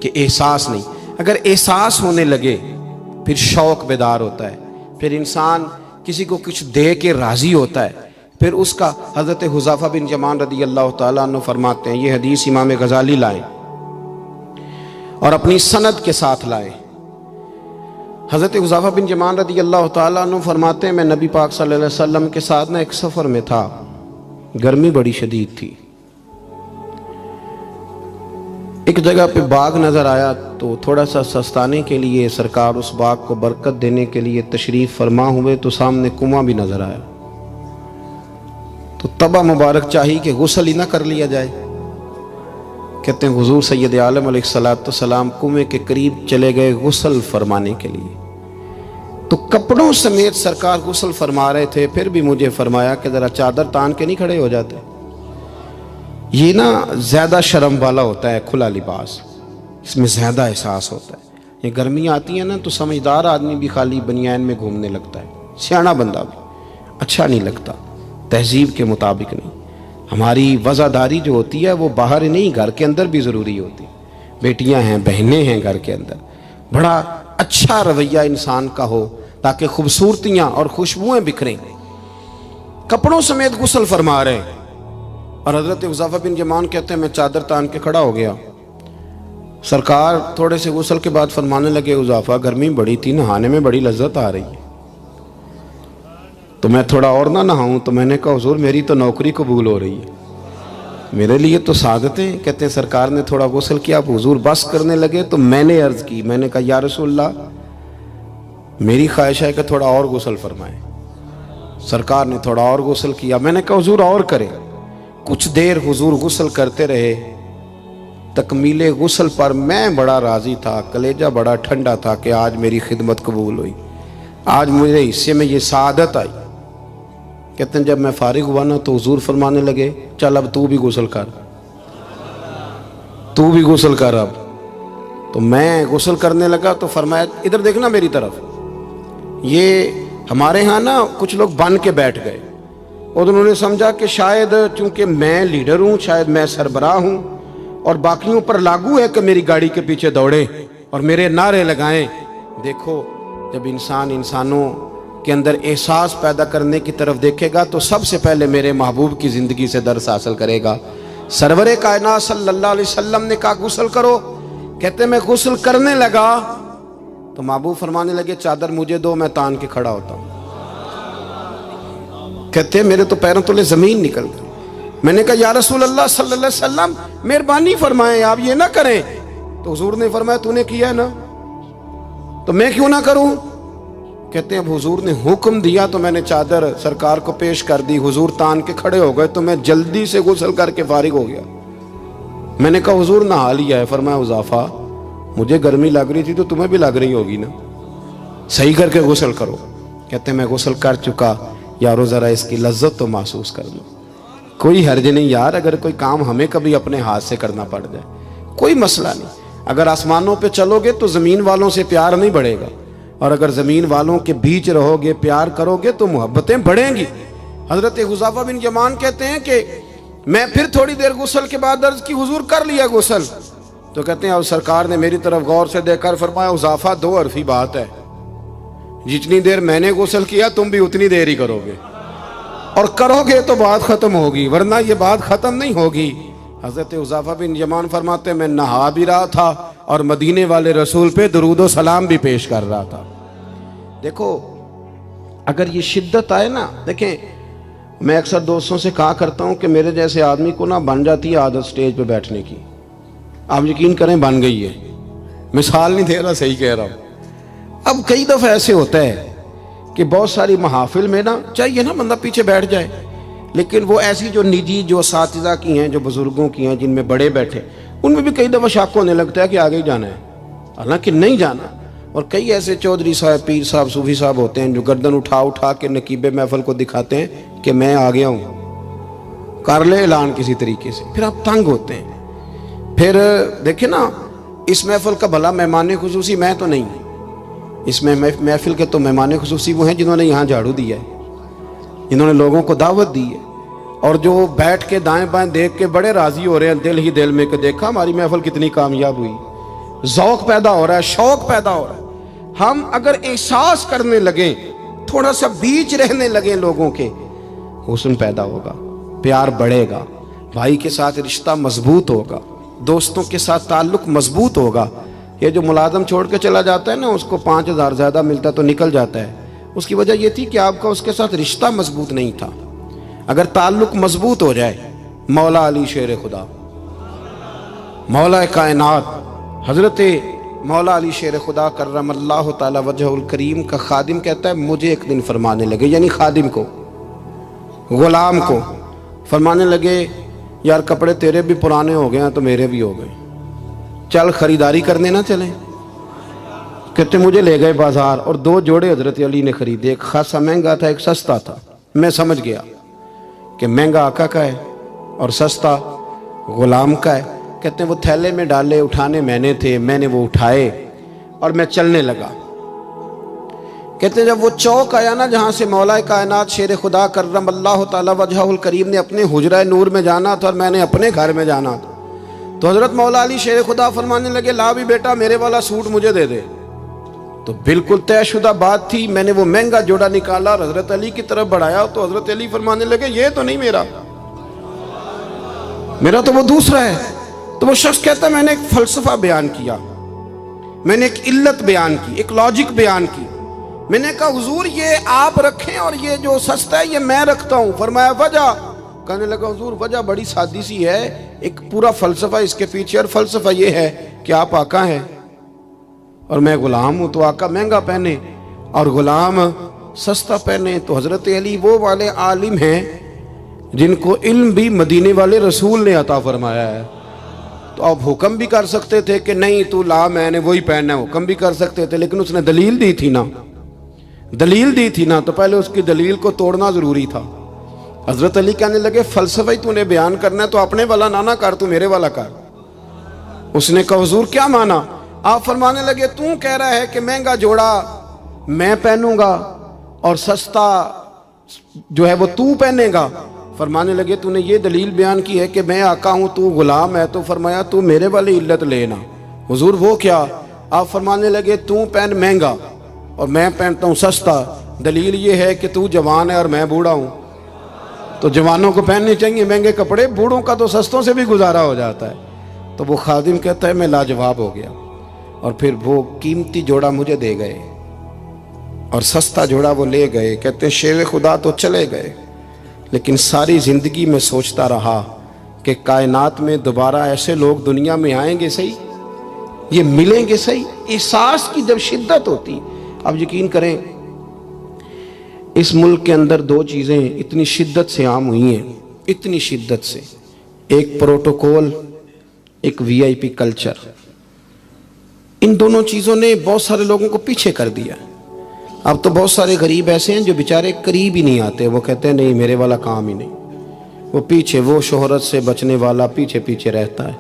کہ احساس نہیں. اگر احساس ہونے لگے پھر شوق بیدار ہوتا ہے, پھر انسان کسی کو کچھ دے کے راضی ہوتا ہے, پھر اس کا. حضرت حذیفہ بن یمان رضی اللہ تعالیٰ عنہ فرماتے ہیں, یہ حدیث امام غزالی لائے اور اپنی سند کے ساتھ لائے. حضرت حذیفہ بن یمان رضی اللہ تعالیٰ عنہ فرماتے ہیں, میں نبی پاک صلی اللہ علیہ وسلم کے ساتھ ایک سفر میں تھا, گرمی بڑی شدید تھی. ایک جگہ پہ باغ نظر آیا تو تھوڑا سا سستانے کے لیے سرکار اس باغ کو برکت دینے کے لیے تشریف فرما ہوئے, تو سامنے کنواں بھی نظر آیا. تو تبا مبارک چاہی کہ غسل ہی نہ کر لیا جائے. کہتے ہیں حضور سید عالم علیہ السلام کنویں کے قریب چلے گئے غسل فرمانے کے لیے, تو کپڑوں سمیت سرکار غسل فرما رہے تھے. پھر بھی مجھے فرمایا کہ ذرا چادر تان کے نہیں کھڑے ہو جاتے. یہ نا زیادہ شرم والا ہوتا ہے کھلا لباس, اس میں زیادہ احساس ہوتا ہے. یہ گرمیاں آتی ہیں نا تو سمجھدار آدمی بھی خالی بنیان میں گھومنے لگتا ہے, سیاںا بندہ بھی. اچھا نہیں لگتا, تہذیب کے مطابق نہیں. ہماری وزاداری جو ہوتی ہے وہ باہر نہیں, گھر کے اندر بھی ضروری ہوتی. بیٹیاں ہیں, بہنیں ہیں گھر کے اندر, بڑا اچھا رویہ انسان کا ہو تاکہ خوبصورتیاں اور خوشبوئیں بکھریں. کپڑوں سمیت غسل فرما رہے ہیں. اور حضرت حذیفہ بن یمان کہتے ہیں, میں چادر تان کے کھڑا ہو گیا. سرکار تھوڑے سے غسل کے بعد فرمانے لگے, حذیفہ گرمی بڑی تھی, نہانے میں بڑی لذت آ رہی ہے, تو میں تھوڑا اور نہ نہاؤں. تو میں نے کہا حضور میری تو نوکری قبول ہو رہی ہے, میرے لیے تو سعادتیں. کہتے ہیں سرکار نے تھوڑا غسل کیا, اب حضور بس کرنے لگے. تو میں نے عرض کی, میں نے کہا یا رسول اللہ میری خواہش ہے کہ تھوڑا اور غسل فرمائیں. سرکار نے تھوڑا اور غسل کیا. میں نے کہا حضور اور کریں. کچھ دیر حضور غسل کرتے رہے. تکمیل غسل پر میں بڑا راضی تھا, کلیجہ بڑا ٹھنڈا تھا کہ آج میری خدمت قبول ہوئی, آج مجھے حصے میں یہ سعادت آئی. کہتے ہیں جب میں فارغ ہوا نا تو حضور فرمانے لگے, چل اب تو بھی غسل کر, تو بھی غسل کر اب. تو میں غسل کرنے لگا تو فرمایا ادھر دیکھنا میری طرف. یہ ہمارے ہاں نا کچھ لوگ بن کے بیٹھ گئے, اور انہوں نے سمجھا کہ شاید چونکہ میں لیڈر ہوں, شاید میں سربراہ ہوں, اور باقیوں پر لاگو ہے کہ میری گاڑی کے پیچھے دوڑیں اور میرے نعرے لگائیں. دیکھو جب انسان انسانوں کے اندر احساس پیدا کرنے کی طرف دیکھے گا تو سب سے پہلے میرے محبوب کی زندگی سے درس حاصل کرے گا. سرور کائنات صلی اللہ علیہ وسلم نے کہا غسل کرو. کہتے میں غسل کرنے لگا تو محبوب فرمانے لگے چادر مجھے دو, میں تان کے کھڑا ہوتا ہوں. کہتے ہیں میرے تو پیروں تلے زمین نکل گئی. میں نے کہا یا رسول اللہ صلی اللہ علیہ وسلم مہربانی فرمائیں, آپ یہ نہ کریں. تو حضور نے فرمایا تو نے کیا ہے نا, تو میں کیوں نہ کروں. کہتے ہیں اب حضور نے حکم دیا تو میں نے چادر سرکار کو پیش کر دی. حضور تان کے کھڑے ہو گئے تو میں جلدی سے غسل کر کے فارغ ہو گیا. میں نے کہا حضور نہا لیا ہے. فرمایا حذیفہ مجھے گرمی لگ رہی تھی تو تمہیں بھی لگ رہی ہوگی نا, صحیح کر کے غسل کرو. کہتے ہیں میں غسل کر چکا, یارو ذرا اس کی لذت تو محسوس کر لو. کوئی حرج نہیں یار, اگر کوئی کام ہمیں کبھی اپنے ہاتھ سے کرنا پڑ جائے کوئی مسئلہ نہیں. اگر آسمانوں پہ چلو گے تو زمین والوں سے پیار نہیں بڑھے گا, اور اگر زمین والوں کے بیچ رہو گے پیار کرو گے تو محبتیں بڑھیں گی. حضرت حذیفہ بن یمان کہتے ہیں کہ میں پھر تھوڑی دیر غسل کے بعد عرض کی حضور کر لیا غسل. تو کہتے ہیں اب سرکار نے میری طرف غور سے دیکھ کر فرمایا حذیفہ دو حرفی بات ہے, جتنی دیر میں نے غسل کیا تم بھی اتنی دیر ہی کرو گے, اور کرو گے تو بات ختم ہوگی, ورنہ یہ بات ختم نہیں ہوگی. حضرت حذیفہ بن یمان فرماتے ہیں میں نہا بھی رہا تھا اور مدینے والے رسول پہ درود و سلام بھی پیش کر رہا تھا. دیکھو اگر یہ شدت آئے نا, دیکھیں میں اکثر دوستوں سے کہا کرتا ہوں کہ میرے جیسے آدمی کو نا بن جاتی ہے عادت سٹیج پہ بیٹھنے کی. آپ یقین کریں بن گئی ہے, مثال نہیں دے رہا, صحیح کہہ رہا ہوں. اب کئی دفعہ ایسے ہوتا ہے کہ بہت ساری محافل میں نا چاہیے نا بندہ پیچھے بیٹھ جائے, لیکن وہ ایسی جو نجی جو اساتذہ کی ہیں, جو بزرگوں کی ہیں, جن میں بڑے بیٹھے, ان میں بھی کئی دفعہ شک ہونے لگتا ہے کہ آگے ہی جانا ہے, حالانکہ نہیں جانا. اور کئی ایسے چودھری صاحب, پیر صاحب, صوفی صاحب ہوتے ہیں جو گردن اٹھا اٹھا کے نقیب محفل کو دکھاتے ہیں کہ میں آ گیا ہوں, کر لے اعلان کسی طریقے سے, پھر آپ تنگ ہوتے ہیں. پھر دیکھیں نا، اس محفل کا بھلا مہمان خصوصی میں تو نہیں، اس میں محفل کے تو مہمان خصوصی وہ ہیں جنہوں نے یہاں جھاڑو دیا ہے، جنہوں نے لوگوں کو دعوت دی ہے، اور جو بیٹھ کے دائیں بائیں دیکھ کے بڑے راضی ہو رہے ہیں دل ہی دل میں کہ دیکھا ہماری محفل کتنی کامیاب ہوئی، ذوق پیدا ہو رہا ہے، شوق پیدا ہو رہا ہے۔ ہم اگر احساس کرنے لگیں، تھوڑا سا بیچ رہنے لگیں لوگوں کے، حسن پیدا ہوگا، پیار بڑھے گا، بھائی کے ساتھ رشتہ مضبوط ہوگا، دوستوں کے ساتھ تعلق مضبوط ہوگا۔ یہ جو ملازم چھوڑ کے چلا جاتا ہے نا، اس کو 5,000 زیادہ ملتا ہے تو نکل جاتا ہے، اس کی وجہ یہ تھی کہ آپ کا اس کے ساتھ رشتہ مضبوط نہیں تھا۔ اگر تعلق مضبوط ہو جائے، مولا علی شیر خدا، مولا کائنات حضرت مولا علی شیر خدا کرم اللہ تعالی وجہ الکریم کا خادم کہتا ہے، مجھے ایک دن فرمانے لگے، یعنی خادم کو، غلام کو فرمانے لگے، یار کپڑے تیرے بھی پرانے ہو گئے ہیں تو میرے بھی ہو گئے، چل خریداری کرنے نہ چلیں۔ کہتے مجھے لے گئے بازار اور 2 جوڑے حضرت علی نے خریدے، ایک خاصا مہنگا تھا، ایک سستا تھا۔ میں سمجھ گیا کہ مہنگا آقا کا ہے اور سستا غلام کا ہے۔ کہتے ہیں وہ تھیلے میں ڈالے، اٹھانے میں نے تھے، میں نے وہ اٹھائے اور میں چلنے لگا۔ کہتے ہیں جب وہ چوک آیا نا جہاں سے مولا کائنات شیر خدا کرم اللہ تعالی وجہ الکریم نے اپنے حجرہ نور میں جانا تھا اور میں نے اپنے گھر میں جانا تھا، تو حضرت مولا علی شیر خدا فرمانے لگے، لا بھی بیٹا میرے والا سوٹ مجھے دے دے۔ تو بالکل طے شدہ بات تھی، میں نے وہ مہنگا جوڑا نکالا اور حضرت علی کی طرف بڑھایا، تو حضرت علی فرمانے لگے یہ تو نہیں میرا تو وہ دوسرا ہے۔ تو وہ شخص کہتا ہے میں نے ایک فلسفہ بیان کیا، میں نے ایک علت بیان کی، ایک لاجک بیان کی، میں نے کہا حضور یہ آپ رکھیں اور یہ جو سستا ہے یہ میں رکھتا ہوں۔ فرمایا وجہ؟ کہنے لگا حضور وجہ بڑی سادی سی ہے، ایک پورا فلسفہ اس کے پیچھے، اور فلسفہ یہ ہے کہ آپ آقا ہیں اور میں غلام ہوں، تو آقا مہنگا پہنے اور غلام سستا پہنے۔ تو حضرت علی وہ والے عالم ہیں جن کو علم بھی مدینے والے رسول نے عطا فرمایا ہے، تو آپ حکم بھی کر سکتے تھے کہ نہیں تو لا میں نے وہی پہننا ہے، حکم بھی کر سکتے تھے، لیکن اس نے دلیل دی تھی نا، دلیل دی تھی نا، تو پہلے اس کی دلیل کو توڑنا ضروری تھا۔ حضرت علی کہنے لگے فلسفہ ہی تو نے بیان کرنا ہے تو اپنے والا نہ کر، تو میرے والا کر۔ اس نے کہا حضور کیا مانا؟ آپ فرمانے لگے تو کہہ رہا ہے کہ مہنگا جوڑا میں پہنوں گا اور سستا جو ہے وہ تو پہنے گا۔ فرمانے لگے تو نے یہ دلیل بیان کی ہے کہ میں آقا ہوں تو غلام ہے، تو فرمایا تو میرے والی علت لینا۔ حضور وہ کیا؟ آپ فرمانے لگے تو پہن مہنگا اور میں پہنتا ہوں سستا، دلیل یہ ہے کہ تو جوان ہے اور میں بوڑھا ہوں، تو جوانوں کو پہننے چاہیے مہنگے کپڑے، بوڑھوں کا تو سستوں سے بھی گزارا ہو جاتا ہے۔ تو وہ خادم کہتا ہے میں لاجواب ہو گیا، اور پھر وہ قیمتی جوڑا مجھے دے گئے اور سستا جوڑا وہ لے گئے۔ کہتے ہیں شیر خدا تو چلے گئے، لیکن ساری زندگی میں سوچتا رہا کہ کائنات میں دوبارہ ایسے لوگ دنیا میں آئیں گے صحیح، یہ ملیں گے صحیح۔ احساس کی جب شدت ہوتی، اب یقین کریں اس ملک کے اندر 2 چیزیں اتنی شدت سے عام ہوئی ہیں، اتنی شدت سے، ایک پروٹوکول، ایک VIP کلچر۔ ان دونوں چیزوں نے بہت سارے لوگوں کو پیچھے کر دیا۔ اب تو بہت سارے غریب ایسے ہیں جو بیچارے قریب ہی نہیں آتے، وہ کہتے ہیں نہیں میرے والا کام ہی نہیں، وہ پیچھے، وہ شہرت سے بچنے والا پیچھے پیچھے رہتا ہے،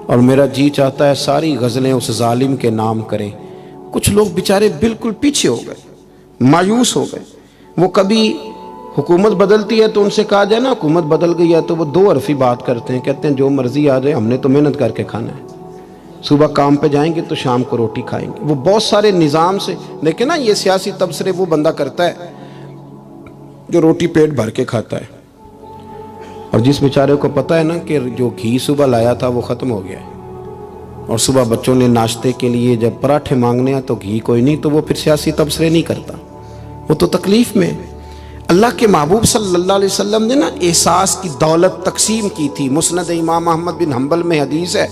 اور میرا جی چاہتا ہے ساری غزلیں اس ظالم کے نام کریں۔ کچھ لوگ بیچارے بالکل پیچھے ہو گئے، مایوس ہو گئے۔ وہ کبھی حکومت بدلتی ہے تو ان سے کہا جائے نا حکومت بدل گئی ہے، تو وہ 2 حرفی بات کرتے ہیں، کہتے ہیں جو مرضی آ جائے ہم نے تو محنت کر کے کھانا ہے، صبح کام پہ جائیں گے تو شام کو روٹی کھائیں گے۔ وہ بہت سارے نظام سے دیکھیں نا، یہ سیاسی تبصرے وہ بندہ کرتا ہے جو روٹی پیٹ بھر کے کھاتا ہے، اور جس بیچارے کو پتہ ہے نا کہ جو گھی صبح لایا تھا وہ ختم ہو گیا ہے، اور صبح بچوں نے ناشتے کے لیے جب پراٹھے مانگنے ہیں تو گھی کوئی نہیں، تو وہ پھر سیاسی تبصرے نہیں کرتا، وہ تو تکلیف میں۔ اللہ کے محبوب صلی اللہ علیہ وسلم نے نا احساس کی دولت تقسیم کی تھی۔ مسند امام احمد بن حنبل میں حدیث ہے،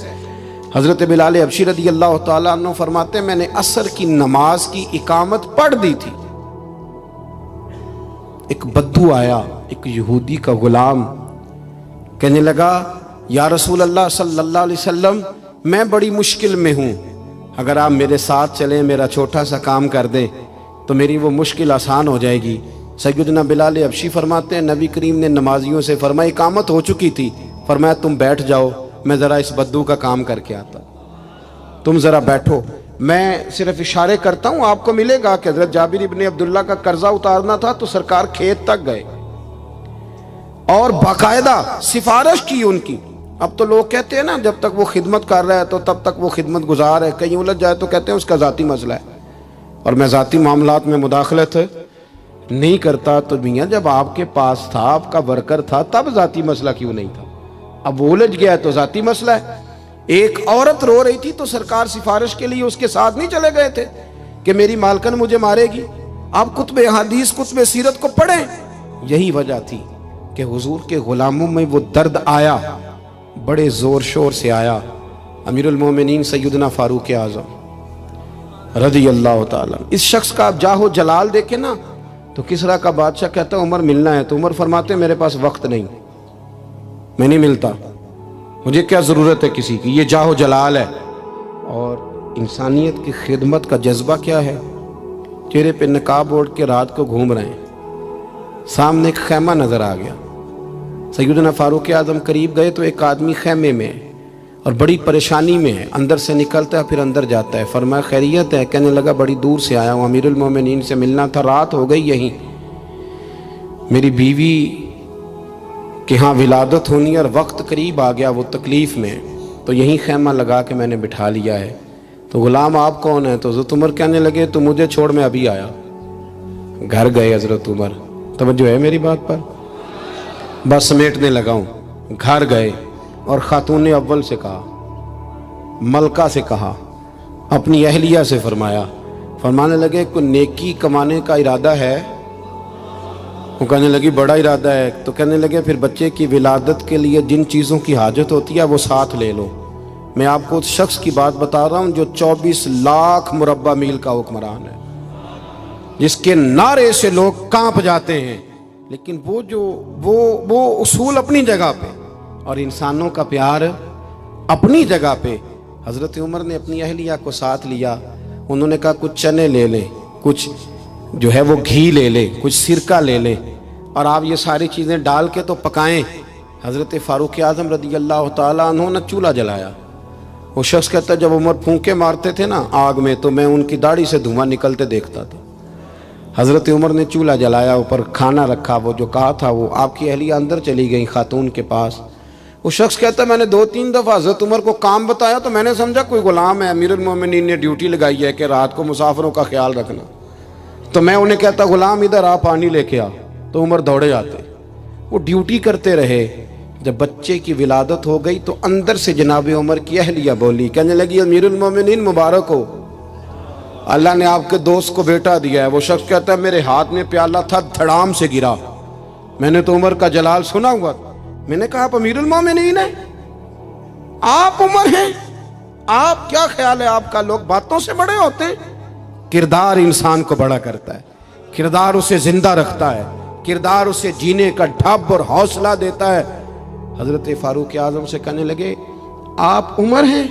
حضرت بلال حبشی رضی اللہ تعالیٰ عنہ فرماتے ہیں میں نے عصر کی نماز کی اقامت پڑھ دی تھی، ایک بدو آیا، ایک یہودی کا غلام، کہنے لگا یا رسول اللہ صلی اللہ علیہ وسلم میں بڑی مشکل میں ہوں، اگر آپ میرے ساتھ چلیں، میرا چھوٹا سا کام کر دیں تو میری وہ مشکل آسان ہو جائے گی۔ سیدنا بلال حبشی فرماتے ہیں نبی کریم نے نمازیوں سے فرمایا اقامت ہو چکی تھی، فرمایا تم بیٹھ جاؤ میں ذرا اس بدو کا کام کر کے آتا، تم ذرا بیٹھو۔ میں صرف اشارے کرتا ہوں، آپ کو ملے گا کہ حضرت جابر ابن عبداللہ کا قرضہ اتارنا تھا تو سرکار کھیت تک گئے اور باقاعدہ سفارش کی ان کی۔ اب تو لوگ کہتے ہیں نا جب تک وہ خدمت کر رہا ہے تو تب تک وہ خدمت گزار ہے، کہیں الجھ جائے تو کہتے ہیں اس کا ذاتی مسئلہ ہے، اور میں ذاتی معاملات میں مداخلت نہیں کرتا۔ تو میاں جب آپ کے پاس تھا، آپ کا ورکر تھا، تب ذاتی مسئلہ کیوں نہیں تھا؟ اب وہ الجھ گیا ہے تو ذاتی مسئلہ ہے۔ ایک عورت رو رہی تھی تو سرکار سفارش کے لیے اس کے ساتھ نہیں چلے گئے تھے کہ میری مالکن مجھے مارے گی؟ آپ کتب حدیث کتب سیرت کو پڑھیں۔ یہی وجہ تھی کہ حضور کے غلاموں میں وہ درد آیا، بڑے زور شور سے آیا۔ امیر المومنین سیدنا فاروق اعظم رضی اللہ تعالیٰ، اس شخص کا آپ جاہ و جلال دیکھیں نا تو کسرا کا بادشاہ کہتا ہے عمر ملنا ہے، تو عمر فرماتے ہیں میرے پاس وقت نہیں، میں نہیں ملتا، مجھے کیا ضرورت ہے کسی کی، یہ جاہ و جلال ہے۔ اور انسانیت کی خدمت کا جذبہ کیا ہے؟ چہرے پہ نقاب اوڑھ کے رات کو گھوم رہے ہیں، سامنے ایک خیمہ نظر آ گیا، سیدنا فاروق اعظم قریب گئے تو ایک آدمی خیمے میں ہے اور بڑی پریشانی میں ہے، اندر سے نکلتا ہے پھر اندر جاتا ہے۔ فرمایا خیریت ہے؟ کہنے لگا بڑی دور سے آیا ہوں، امیر المومنین سے ملنا تھا، رات ہو گئی یہیں، میری بیوی کہ ہاں ولادت ہونی ہے اور وقت قریب آ گیا، وہ تکلیف میں، تو یہیں خیمہ لگا کے میں نے بٹھا لیا ہے۔ تو غلام آپ کون ہیں؟ تو حضرت عمر کہنے لگے تو مجھے چھوڑ میں ابھی آیا۔ گھر گئے حضرت عمر، توجہ ہے میری بات پر؟ بس سمیٹنے لگا ہوں۔ گھر گئے اور خاتون اول سے کہا، ملکہ سے کہا، اپنی اہلیہ سے فرمایا، فرمانے لگے کوئی نیکی کمانے کا ارادہ ہے؟ وہ کہنے لگی بڑا ارادہ ہے۔ تو کہنے لگے پھر بچے کی ولادت کے لیے جن چیزوں کی حاجت ہوتی ہے وہ ساتھ لے لو۔ میں آپ کو اس شخص کی بات بتا رہا ہوں جو 24 لاکھ مربع میل کا حکمران ہے، جس کے نعرے سے لوگ کانپ جاتے ہیں، لیکن وہ اصول اپنی جگہ پہ اور انسانوں کا پیار اپنی جگہ پہ۔ حضرت عمر نے اپنی اہلیہ کو ساتھ لیا، انہوں نے کہا کچھ چنے لے لیں، کچھ جو ہے وہ گھی لے لیں، کچھ سرکہ لے لیں، اور آپ یہ ساری چیزیں ڈال کے تو پکائیں۔ حضرت فاروق اعظم رضی اللہ تعالیٰ عنہ نے چولہا جلایا۔ وہ شخص کہتا ہے جب عمر پھونکے مارتے تھے نا آگ میں تو میں ان کی داڑھی سے دھواں نکلتے دیکھتا تھا۔ حضرت عمر نے چولہا جلایا، اوپر کھانا رکھا، وہ جو کہا تھا وہ آپ کی اہلیہ اندر چلی گئی خاتون کے پاس۔ وہ شخص کہتا ہے میں نے 2-3 دفعہ حضرت عمر کو کام بتایا تو میں نے سمجھا کوئی غلام ہے، امیر المومنین نے ڈیوٹی لگائی ہے کہ رات کو مسافروں کا خیال رکھنا، تو میں انہیں کہتا غلام ادھر آ پانی لے کے آ، تو عمر دوڑے جاتے، وہ ڈیوٹی کرتے رہے۔ جب بچے کی ولادت ہو گئی تو اندر سے جناب عمر کی اہلیہ بولی، کہنے لگی امیر المومنین مبارک ہو، اللہ نے آپ کے دوست کو بیٹا دیا ہے۔ وہ شخص کہتا ہے میرے ہاتھ میں پیالہ تھا، دھڑام سے گرا، میں نے تو عمر کا جلال سنا ہوا، میں نے کہا آپ امیر المومنین ہیں، آپ عمر ہیں، آپ کیا خیال ہے آپ کا؟ لوگ باتوں سے بڑے ہوتے ہیں، کردار انسان کو بڑا کرتا ہے، کردار اسے زندہ رکھتا ہے، کردار اسے جینے کا ڈھب اور حوصلہ دیتا ہے۔ حضرت فاروق اعظم سے کہنے لگے آپ عمر ہیں؟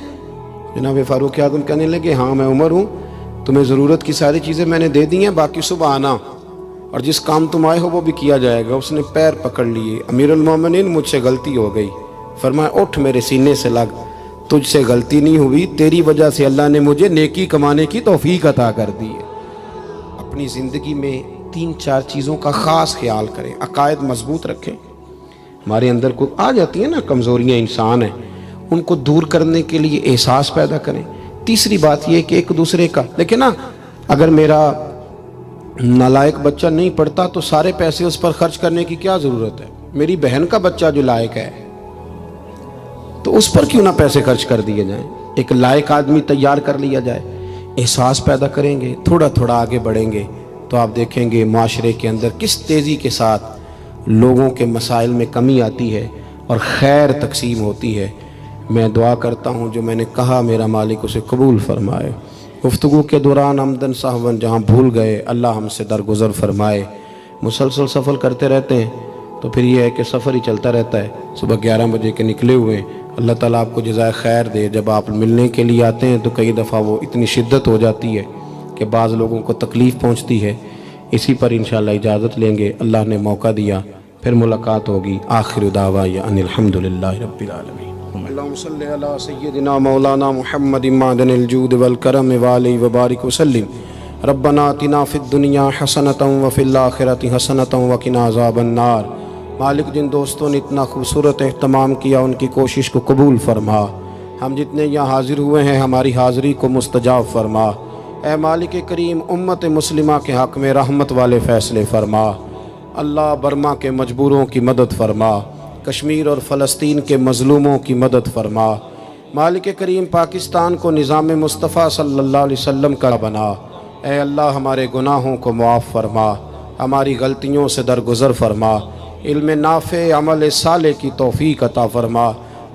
جناب فاروق اعظم کہنے لگے ہاں میں عمر ہوں، تمہیں ضرورت کی ساری چیزیں میں نے دے دی ہیں، باقی صبح آنا اور جس کام تم آئے ہو وہ بھی کیا جائے گا۔ اس نے پیر پکڑ لیے، امیر المومنین مجھ سے غلطی ہو گئی۔ فرمایا اٹھ میرے سینے سے لگ، تجھ سے غلطی نہیں ہوئی، تیری وجہ سے اللہ نے مجھے نیکی کمانے کی توفیق عطا کر دی ہے۔ اپنی زندگی میں 3-4 چیزوں کا خاص خیال کریں، عقائد مضبوط رکھیں۔ ہمارے اندر کو آ جاتی ہیں نا کمزوریاں، انسان ہیں، ان کو دور کرنے کے لیے احساس پیدا کریں۔ تیسری بات یہ کہ ایک دوسرے کا دیکھیں نا، اگر میرا نالائق بچہ نہیں پڑھتا تو سارے پیسے اس پر خرچ کرنے کی کیا ضرورت ہے؟ میری بہن کا بچہ جو لائق ہے تو اس پر کیوں نہ پیسے خرچ کر دیے جائیں، ایک لائق آدمی تیار کر لیا جائے۔ احساس پیدا کریں گے، تھوڑا تھوڑا آگے بڑھیں گے تو آپ دیکھیں گے معاشرے کے اندر کس تیزی کے ساتھ لوگوں کے مسائل میں کمی آتی ہے اور خیر تقسیم ہوتی ہے۔ میں دعا کرتا ہوں جو میں نے کہا میرا مالک اسے قبول فرمائے۔ گفتگو کے دوران عمدن سہون جہاں بھول گئے اللہ ہم سے درگزر فرمائے۔ مسلسل سفر کرتے رہتے ہیں تو پھر یہ ہے کہ سفر ہی چلتا رہتا ہے۔ صبح 11 بجے کے نکلے ہوئے، اللہ تعالیٰ آپ کو جزائے خیر دے۔ جب آپ ملنے کے لیے آتے ہیں تو کئی دفعہ وہ اتنی شدت ہو جاتی ہے کہ بعض لوگوں کو تکلیف پہنچتی ہے۔ اسی پر انشاءاللہ اجازت لیں گے، اللہ نے موقع دیا، پھر ملاقات ہوگی۔ آخر دعوانا ان الحمدللہ رب العالمین۔ اللهم صل على سيدنا مولانا محمد معدن الجود والكرم وآله وبارك وسلم ربنا آتنا في الدنيا حسنة وفي الآخرة حسنة وقنا عذاب النار۔ مالک جن دوستوں نے اتنا خوبصورت اہتمام کیا ان کی کوشش کو قبول فرما، ہم جتنے یہاں حاضر ہوئے ہیں ہماری حاضری کو مستجاب فرما۔ اے مالک کریم امت مسلمہ کے حق میں رحمت والے فیصلے فرما۔ اللہ برما کے مجبوروں کی مدد فرما، کشمیر اور فلسطین کے مظلوموں کی مدد فرما۔ مالک کریم پاکستان کو نظام مصطفیٰ صلی اللہ علیہ وسلم کا بنا۔ اے اللہ ہمارے گناہوں کو معاف فرما، ہماری غلطیوں سے درگزر فرما، علم نافع عمل صالح کی توفیق عطا فرما،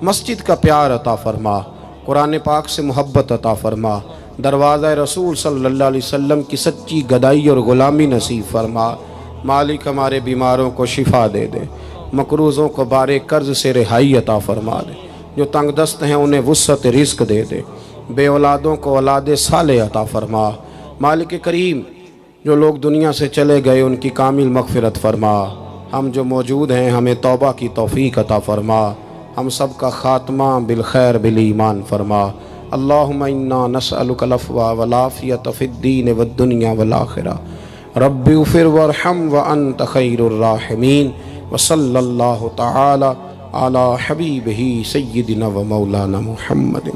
مسجد کا پیار عطا فرما، قرآن پاک سے محبت عطا فرما، دروازہ رسول صلی اللہ علیہ وسلم کی سچی گدائی اور غلامی نصیب فرما۔ مالک ہمارے بیماروں کو شفا دے دے، مقروضوں کو بارے قرض سے رہائی عطا فرما دے، جو تنگ دست ہیں انہیں وسعت رزق دے دے، بے اولادوں کو اولاد صالح عطا فرما۔ مالک کریم جو لوگ دنیا سے چلے گئے ان کی کامل مغفرت فرما، ہم جو موجود ہیں ہمیں توبہ کی توفیق عطا فرما، ہم سب کا خاتمہ بالخیر بالایمان فرما۔ اللہم انا نسألک العفو والعافیۃ فی الدین والدنیا والآخرہ، رب اغفر وارحم وانت خیر الراحمین، وصلی اللہ تعالی علی حبیبہ سیدنا و مولانا محمد۔